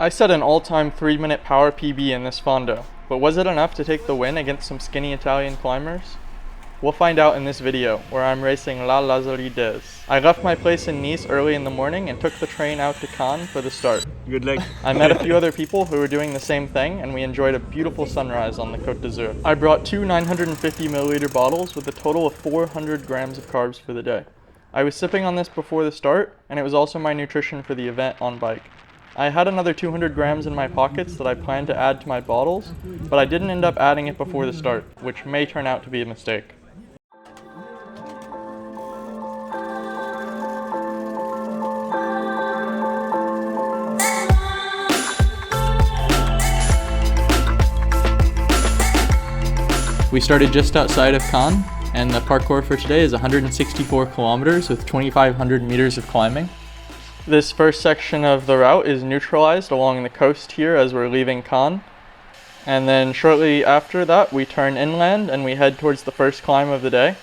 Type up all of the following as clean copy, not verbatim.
I set an all-time 3-minute power PB in this Fondo, but was it enough to take the win against some skinny Italian climbers? We'll find out in this video, where I'm racing Lazaridés. I left my place in Nice early in the morning and took the train out to Cannes for the start. Good luck. I met a few other people who were doing the same thing, and we enjoyed a beautiful sunrise on the Côte d'Azur. I brought two 950 milliliter bottles with a total of 400 grams of carbs for the day. I was sipping on this before the start, and it was also my nutrition for the event on bike. I had another 200 grams in my pockets that I planned to add to my bottles, but I didn't end up adding it before the start, which may turn out to be a mistake. We started just outside of Cannes, and the parkour for today is 164 kilometers with 2,500 meters of climbing. This first section of the route is neutralized along the coast here as we're leaving Cannes. And then shortly after that, we turn inland and we head towards the first climb of the day.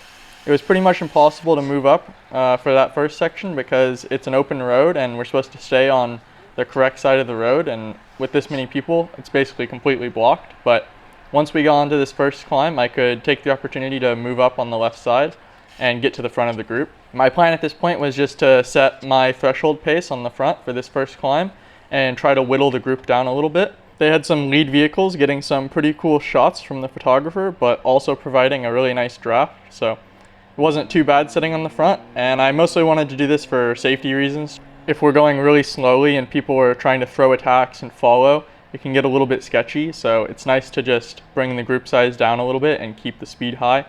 It was pretty much impossible to move up for that first section because it's an open road and we're supposed to stay on the correct side of the road. And with this many people, it's basically completely blocked. But once we got onto this first climb, I could take the opportunity to move up on the left side and get to the front of the group. My plan at this point was just to set my threshold pace on the front for this first climb and try to whittle the group down a little bit. They had some lead vehicles getting some pretty cool shots from the photographer, but also providing a really nice draft. So it wasn't too bad sitting on the front, and I mostly wanted to do this for safety reasons. If we're going really slowly and people are trying to throw attacks and follow, it can get a little bit sketchy, so it's nice to just bring the group size down a little bit and keep the speed high.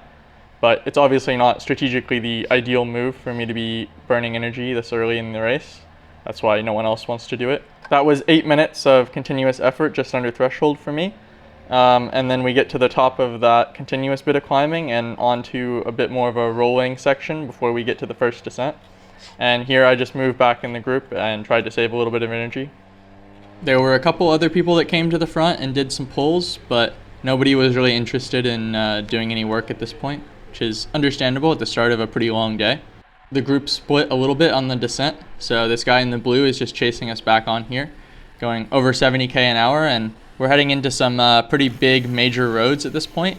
But it's obviously not strategically the ideal move for me to be burning energy this early in the race. That's why no one else wants to do it. That was 8 minutes of continuous effort just under threshold for me. And then we get to the top of that continuous bit of climbing and onto a bit more of a rolling section before we get to the first descent. And here I just moved back in the group and tried to save a little bit of energy. There were a couple other people that came to the front and did some pulls, but nobody was really interested in doing any work at this point, which is understandable at the start of a pretty long day. The group split a little bit on the descent, so this guy in the blue is just chasing us back on here, going over 70k an hour, and we're heading into some pretty big major roads at this point.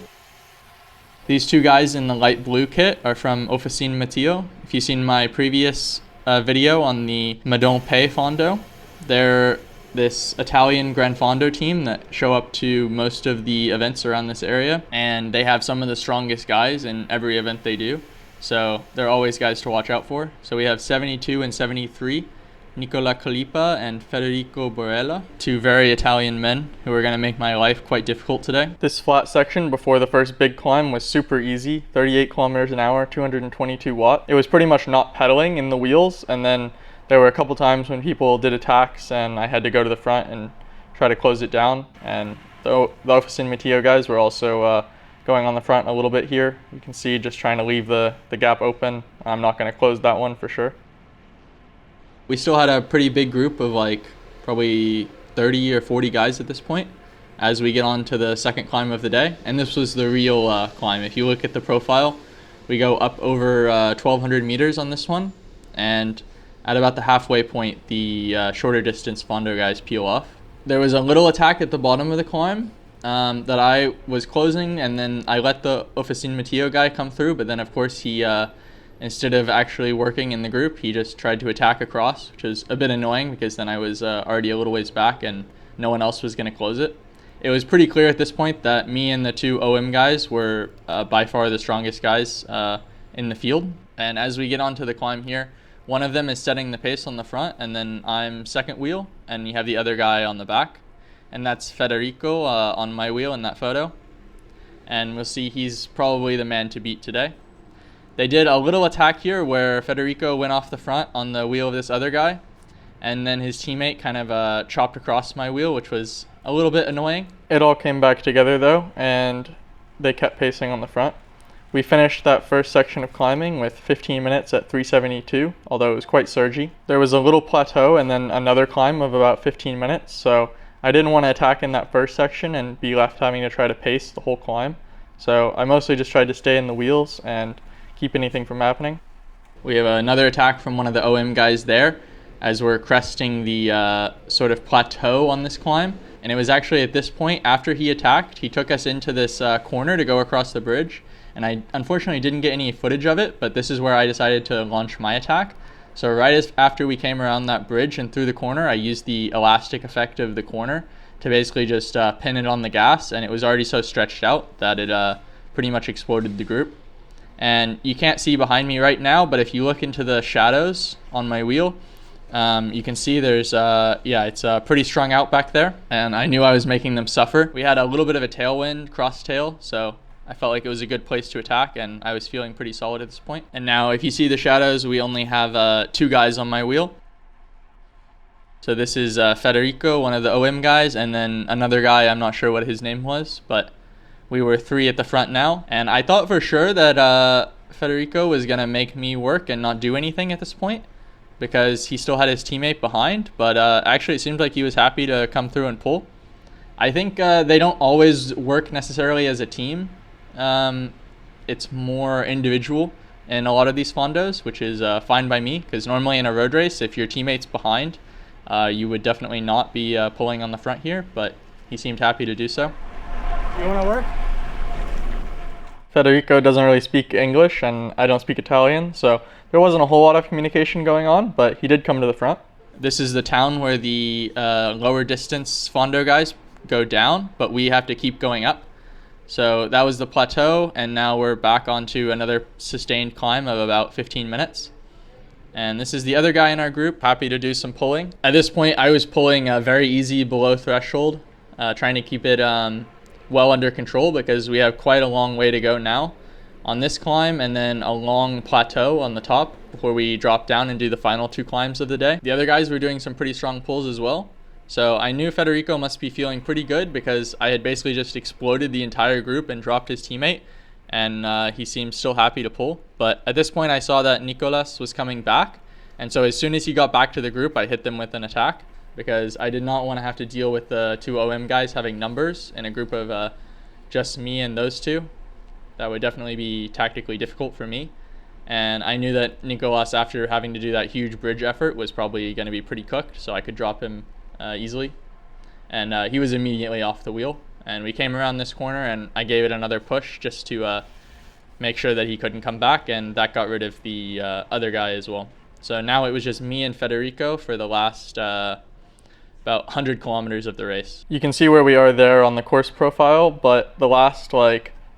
These two guys in the light blue kit are from Officine Matteo. If you've seen my previous video on the Madon Pay Fondo, they're this Italian Gran Fondo team that show up to most of the events around this area, and they have some of the strongest guys in every event they do, so they're always guys to watch out for. So we have 72 and 73, Nicola Calipa and Federico Borella, two very Italian men who are going to make my life quite difficult today. This flat section before the first big climb was super easy, 38 kilometers an hour, 222 watt. It was pretty much not pedaling in the wheels, and then there were a couple times when people did attacks and I had to go to the front and try to close it down. And the Officine Matteo guys were also going on the front a little bit here. You can see just trying to leave the gap open. I'm not going to close that one for sure. We still had a pretty big group of like probably 30 or 40 guys at this point as we get on to the second climb of the day. And this was the real climb. If you look at the profile, we go up over 1,200 meters on this one. And at about the halfway point, the shorter distance Fondo guys peel off. There was a little attack at the bottom of the climb that I was closing, and then I let the Officine Matteo guy come through, but then of course he, instead of actually working in the group, he just tried to attack across, which was a bit annoying because then I was already a little ways back and no one else was going to close it. It was pretty clear at this point that me and the two OM guys were by far the strongest guys in the field. And as we get onto the climb here, one of them is setting the pace on the front, and then I'm second wheel, and you have the other guy on the back. And that's Federico on my wheel in that photo. And we'll see he's probably the man to beat today. They did a little attack here where Federico went off the front on the wheel of this other guy, and then his teammate kind of chopped across my wheel, which was a little bit annoying. It all came back together though, and they kept pacing on the front. We finished that first section of climbing with 15 minutes at 372, although it was quite surgy. There was a little plateau and then another climb of about 15 minutes, so I didn't want to attack in that first section and be left having to try to pace the whole climb. So I mostly just tried to stay in the wheels and keep anything from happening. We have another attack from one of the OM guys there, as we're cresting the sort of plateau on this climb. And it was actually at this point, after he attacked, he took us into this corner to go across the bridge. And I unfortunately didn't get any footage of it, but this is where I decided to launch my attack. So right after we came around that bridge and through the corner, I used the elastic effect of the corner to basically just pin it on the gas, and it was already so stretched out that it pretty much exploded the group. And you can't see behind me right now, but if you look into the shadows on my wheel, you can see there's, it's pretty strung out back there, and I knew I was making them suffer. We had a little bit of a tailwind, cross tail, so I felt like it was a good place to attack, and I was feeling pretty solid at this point. And now if you see the shadows, we only have 2 guys on my wheel. So this is Federico, one of the OM guys, and then another guy, I'm not sure what his name was, but we were 3 at the front now. And I thought for sure that Federico was going to make me work and not do anything at this point, because he still had his teammate behind, but actually it seemed like he was happy to come through and pull. I think they don't always work necessarily as a team. It's more individual in a lot of these fondos, which is fine by me, because normally in a road race, if your teammate's behind, you would definitely not be pulling on the front here, but he seemed happy to do so. You want to work? Federico doesn't really speak English, and I don't speak Italian, so there wasn't a whole lot of communication going on, but he did come to the front. This is the town where the lower distance Fondo guys go down, but we have to keep going up. So that was the plateau, and now we're back onto another sustained climb of about 15 minutes. And this is the other guy in our group, happy to do some pulling. At this point, I was pulling very easy below threshold, trying to keep it well under control, because we have quite a long way to go now on this climb, and then a long plateau on the top before we drop down and do the final 2 climbs of the day. The other guys were doing some pretty strong pulls as well. So I knew Federico must be feeling pretty good, because I had basically just exploded the entire group and dropped his teammate, and he seemed still happy to pull. But at this point I saw that Nicolas was coming back, and so as soon as he got back to the group, I hit them with an attack, because I did not want to have to deal with the 2 OM guys having numbers in a group of just me and those 2. That would definitely be tactically difficult for me. And I knew that Nicolas, after having to do that huge bridge effort, was probably going to be pretty cooked, so I could drop him easily. And he was immediately off the wheel, and we came around this corner and I gave it another push just to make sure that he couldn't come back, and that got rid of the other guy as well. So now it was just me and Federico for the last about 100 kilometers of the race. You can see where we are there on the course profile, but the last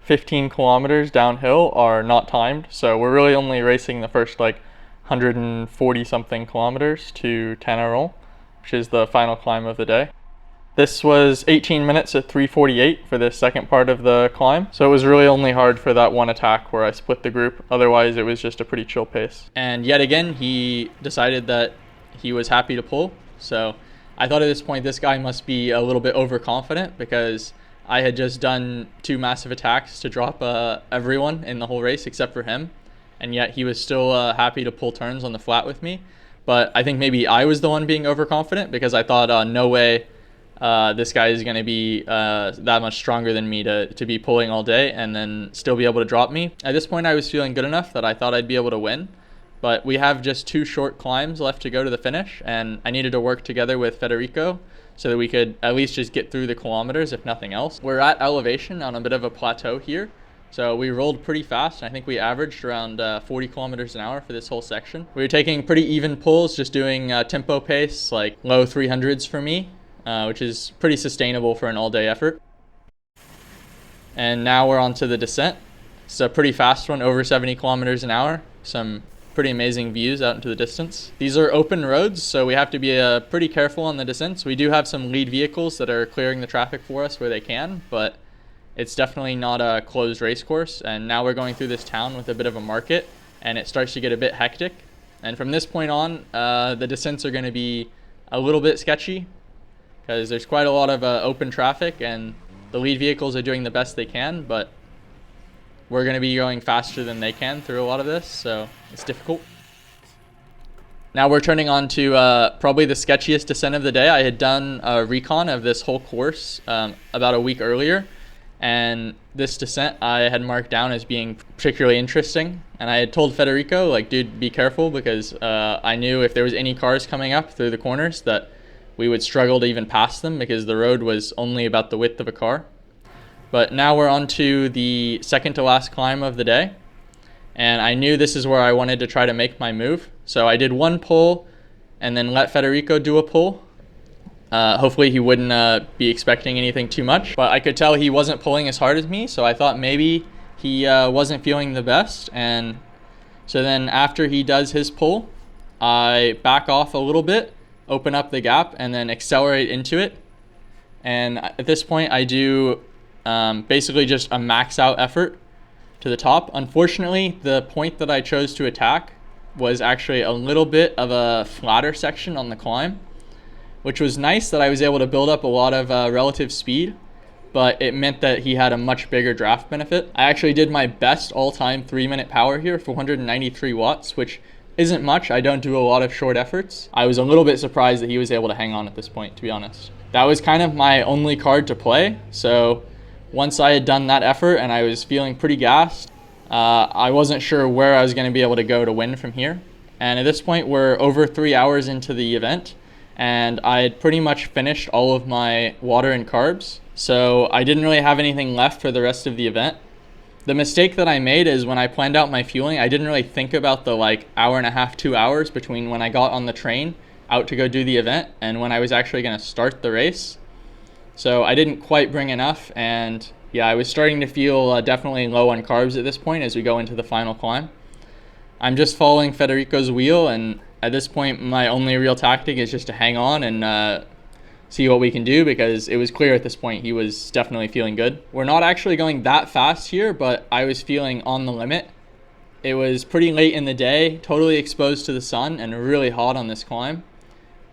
15 kilometers downhill are not timed, so we're really only racing the first 140 something kilometers to Tanarol, which is the final climb of the day. This was 18 minutes at 3:48 for the second part of the climb, so it was really only hard for that one attack where I split the group. Otherwise it was just a pretty chill pace. And yet again, he decided that he was happy to pull, so I thought at this point this guy must be a little bit overconfident, because I had just done 2 massive attacks to drop everyone in the whole race except for him, and yet he was still happy to pull turns on the flat with me. But I think maybe I was the one being overconfident, because I thought, no way this guy is going to be that much stronger than me to be pulling all day and then still be able to drop me. At this point, I was feeling good enough that I thought I'd be able to win. But we have just 2 short climbs left to go to the finish, and I needed to work together with Federico so that we could at least just get through the kilometers, if nothing else. We're at elevation on a bit of a plateau here. So we rolled pretty fast. I think we averaged around 40 kilometers an hour for this whole section. We were taking pretty even pulls, just doing tempo pace, low 300s for me, which is pretty sustainable for an all-day effort. And now we're on to the descent. It's a pretty fast one, over 70 kilometers an hour. Some pretty amazing views out into the distance. These are open roads, so we have to be pretty careful on the descents. We do have some lead vehicles that are clearing the traffic for us where they can, but it's definitely not a closed race course. And now we're going through this town with a bit of a market, and it starts to get a bit hectic. And from this point on, the descents are going to be a little bit sketchy, because there's quite a lot of open traffic, and the lead vehicles are doing the best they can, but we're going to be going faster than they can through a lot of this, so it's difficult. Now we're turning on to probably the sketchiest descent of the day. I had done a recon of this whole course about a week earlier, And this descent I had marked down as being particularly interesting. And I had told Federico, like, dude, be careful, because I knew if there was any cars coming up through the corners that we would struggle to even pass them, because the road was only about the width of a car. But now we're on to the second to last climb of the day. And I knew this is where I wanted to try to make my move. So I did one pull and then let Federico do a pull. Hopefully he wouldn't be expecting anything too much, but I could tell he wasn't pulling as hard as me, so I thought maybe he wasn't feeling the best. And so then after he does his pull, I back off a little bit, open up the gap, and then accelerate into it. And at this point I do basically just a max out effort to the top. Unfortunately, the point that I chose to attack was actually a little bit of a flatter section on the climb, which was nice that I was able to build up a lot of relative speed, but it meant that he had a much bigger draft benefit. I actually did my best all-time 3-minute power here, 493 watts, which isn't much. I don't do a lot of short efforts. I was a little bit surprised that he was able to hang on at this point, to be honest. That was kind of my only card to play, so once I had done that effort and I was feeling pretty gassed, I wasn't sure where I was going to be able to go to win from here. And at this point, we're over 3 hours into the event, and I had pretty much finished all of my water and carbs, so I didn't really have anything left for the rest of the event. The mistake that I made is when I planned out my fueling, I didn't really think about the hour and a half, 2 hours between when I got on the train out to go do the event and when I was actually going to start the race. So I didn't quite bring enough, and yeah, I was starting to feel definitely low on carbs at this point as we go into the final climb. I'm just following Federico's wheel, and at this point, my only real tactic is just to hang on and see what we can do, because it was clear at this point he was definitely feeling good. We're not actually going that fast here, but I was feeling on the limit. It was pretty late in the day, totally exposed to the sun, and really hot on this climb.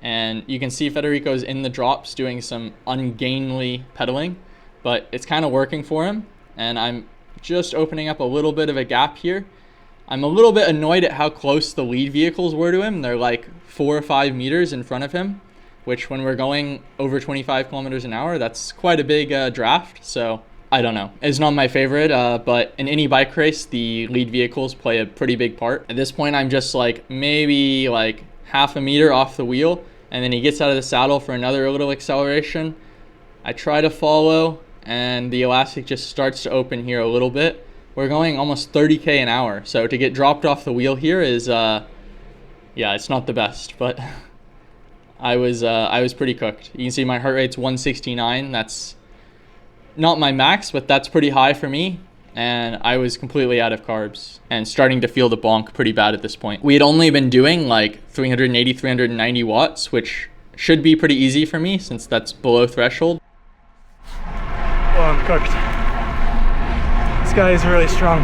And you can see Federico's in the drops doing some ungainly pedaling, but it's kind of working for him. And I'm just opening up a little bit of a gap here. I'm a little bit annoyed at how close the lead vehicles were to him. They're like 4 or 5 meters in front of him, which when we're going over 25 kilometers an hour, that's quite a big draft. So I don't know. It's not my favorite, but in any bike race, the lead vehicles play a pretty big part. At this point, I'm just maybe half a meter off the wheel, and then he gets out of the saddle for another little acceleration. I try to follow, and the elastic just starts to open here a little bit. We're going almost 30k an hour, so to get dropped off the wheel here is, yeah, it's not the best, but I was pretty cooked. You can see my heart rate's 169. That's not my max, but that's pretty high for me, and I was completely out of carbs and starting to feel the bonk pretty bad at this point. We had only been doing 380, 390 watts, which should be pretty easy for me since that's below threshold. Oh, I'm cooked. This guy is really strong.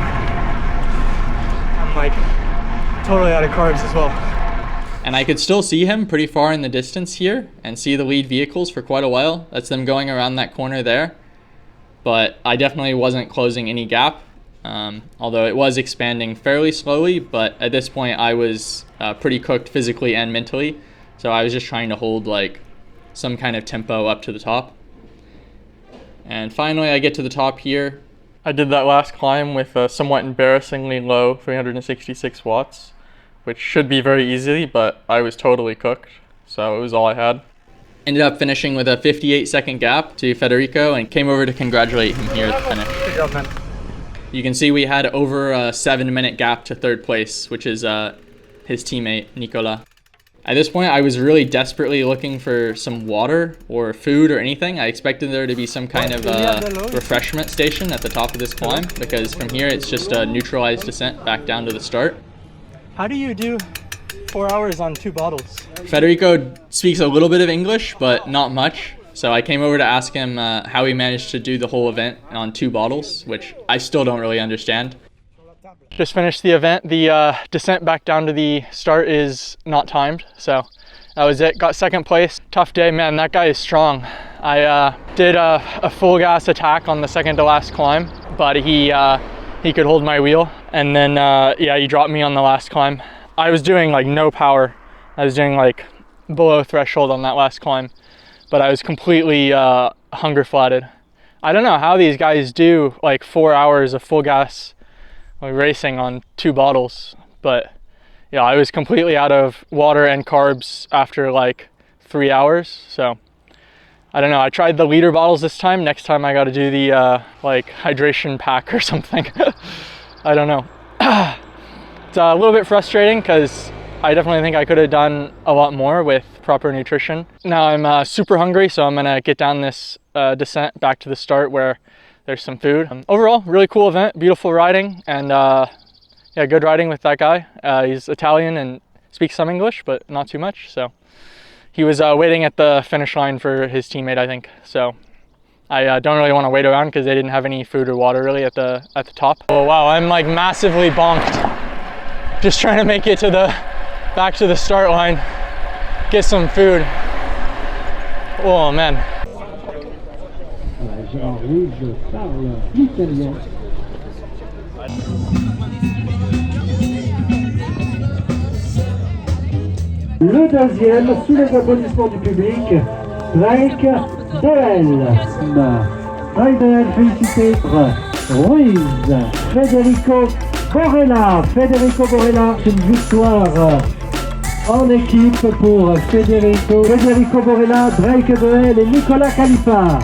I'm totally out of carbs as well. And I could still see him pretty far in the distance here and see the lead vehicles for quite a while. That's them going around that corner there. But I definitely wasn't closing any gap, although it was expanding fairly slowly. But at this point, I was pretty cooked physically and mentally. So I was just trying to hold some kind of tempo up to the top. And finally, I get to the top here. I did that last climb with a somewhat embarrassingly low 366 watts, which should be very easy, but I was totally cooked. So it was all I had. Ended up finishing with a 58-second gap to Federico and came over to congratulate him here at the finish. Good job, man. You can see we had over a 7-minute gap to third place, which is his teammate, Nicola. At this point, I was really desperately looking for some water or food or anything. I expected there to be some kind of refreshment station at the top of this climb, because from here it's just a neutralized descent back down to the start. How do you do 4 hours on 2 bottles? Federico speaks a little bit of English, but not much. So I came over to ask him how he managed to do the whole event on 2 bottles, which I still don't really understand. Just finished the event. The descent back down to the start is not timed, so that was it. Got second place. Tough day, man. That guy is strong. I did a full gas attack on the second to last climb, but he could hold my wheel, and then yeah, he dropped me on the last climb. I was doing no power. I was doing below threshold on that last climb, but I was completely hunger flatted. I don't know how these guys do like 4 hours of full gas racing on 2 bottles, but yeah, I was completely out of water and carbs after like 3 hours. So I don't know, I tried the liter bottles this time. Next time I got to do the like hydration pack or something. I don't know. It's a little bit frustrating because I definitely think I could have done a lot more with proper nutrition. Now I'm super hungry, so I'm gonna get down this descent back to the start where there's some food. Overall, really cool event, beautiful riding, and yeah, good riding with that guy. He's Italian and speaks some English, but not too much. So he was waiting at the finish line for his teammate, I think. So I don't really want to wait around because they didn't have any food or water really at the top. Oh wow, I'm like massively bonked. Just trying to make it to the back to the start line, get some food. Oh man. Le deuxième, sous les applaudissements du public, Drake Bell. Ryder, félicité. Ruiz, Federico Borella. Federico Borella, une victoire en équipe pour Federico Borella, Drake Bell et Nicolas Khalifa.